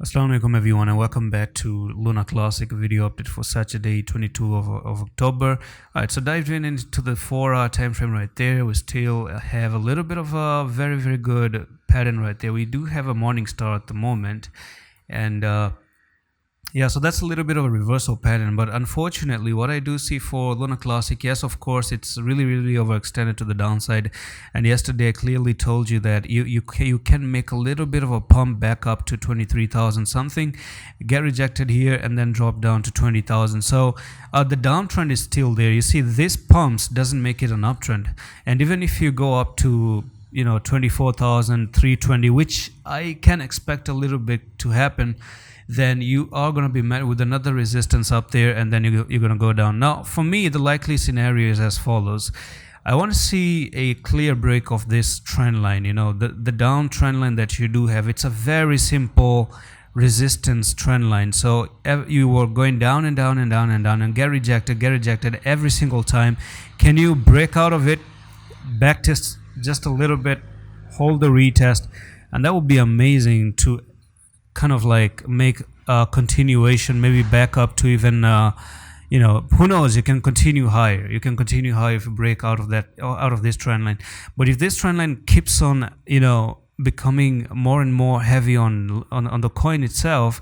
Assalamu alaikum everyone and welcome back to Luna Classic video update for Saturday 22 of October. Alright, so diving into the 4-hour time frame right there, we still have a little bit of a very good pattern right there. We do have a morning star at the moment, and yeah, so that's a little bit of a reversal pattern, but unfortunately what I do see for Luna Classic, yes, of course, it's really overextended to the downside. And yesterday I clearly told you that you can make a little bit of a pump back up to 23,000 something, get rejected here, and then drop down to 20,000. So the downtrend is still there. You see, this pumps doesn't make it an uptrend. And even if you go up to 24,320, which I can expect a little bit to happen, then you are going to be met with another resistance up there, and then you're going to go down. Now, for me, the likely scenario is as follows. I want to see a clear break of this trend line, the down trend line that you do have. It's a very simple resistance trend line. So you were going down and down and down and down and get rejected every single time. Can you break out of it, backtest just a little bit, hold the retest, and that would be amazing to kind of like make a continuation, maybe back up to even who knows, you can continue higher if you break out of this trend line. But if this trend line keeps on becoming more and more heavy on the coin itself,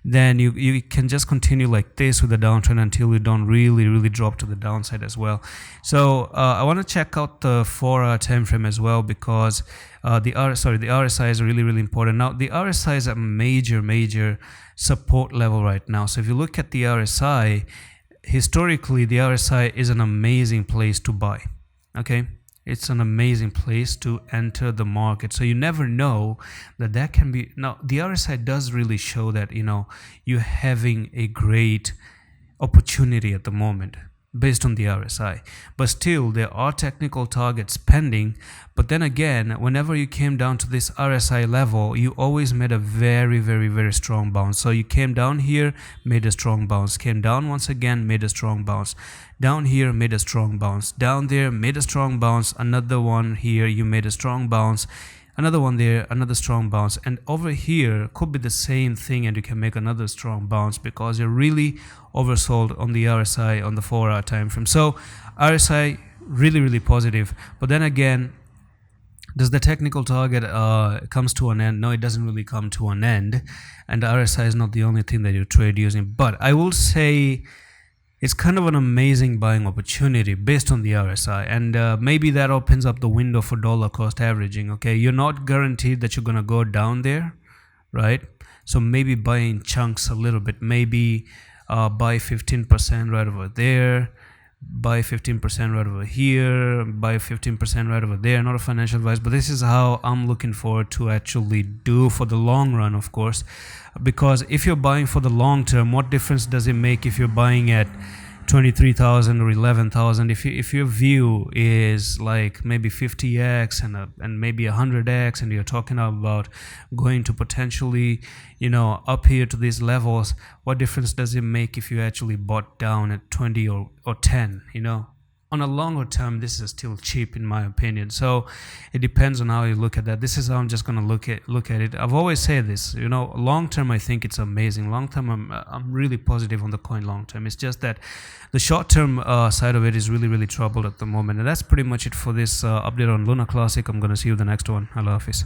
then you can just continue like this with the downtrend until you don't really drop to the downside as well. So I want to check out the 4-hour time frame as well, because the RSI is really important. Now the RSI is a major support level right now. So if you look at the RSI, historically the RSI is an amazing place to buy. Okay, it's an amazing place to enter the market. So you never know that can be. Now the RSI does really show that you're having a great opportunity at the moment based on the RSI, but still there are technical targets pending. But then again, whenever you came down to this RSI level, you always made a very strong bounce. So you came down here, made a strong bounce, came down once again, made a strong bounce, down here, made a strong bounce, down there, made a strong bounce, another one here, you made a strong bounce, another one there, another strong bounce, and over here could be the same thing, and you can make another strong bounce because you're really oversold on the RSI on the 4-hour time frame. So RSI really positive. But then again, does the technical target comes to an end? No, it doesn't really come to an end, and the RSI is not the only thing that you trade using. But I will say it's kind of an amazing buying opportunity based on the RSI, and maybe that opens up the window for dollar cost averaging. Okay, you're not guaranteed that you're gonna go down there, right? So maybe buy in chunks a little bit, maybe buy 15% right over there, buy 15% right over here, buy 15% right over there. Not a financial advice, but this is how I'm looking forward to actually do for the long run, of course. Because if you're buying for the long term, what difference does it make if you're buying at 23,000 or 11,000? If your view is like maybe 50x and maybe 100x, and you're talking about going to potentially up here to these levels, what difference does it make if you actually bought down at 20 or 10? On a longer term, this is still cheap in my opinion. So it depends on how you look at that. This is how I'm just going to look at it. I've always said this, long term I think it's amazing. Long term I'm really positive on the coin long term. It's just that the short term side of it is really troubled at the moment. And that's pretty much it for this update on Luna Classic. I'm going to see you in the next one. Allah Hafiz.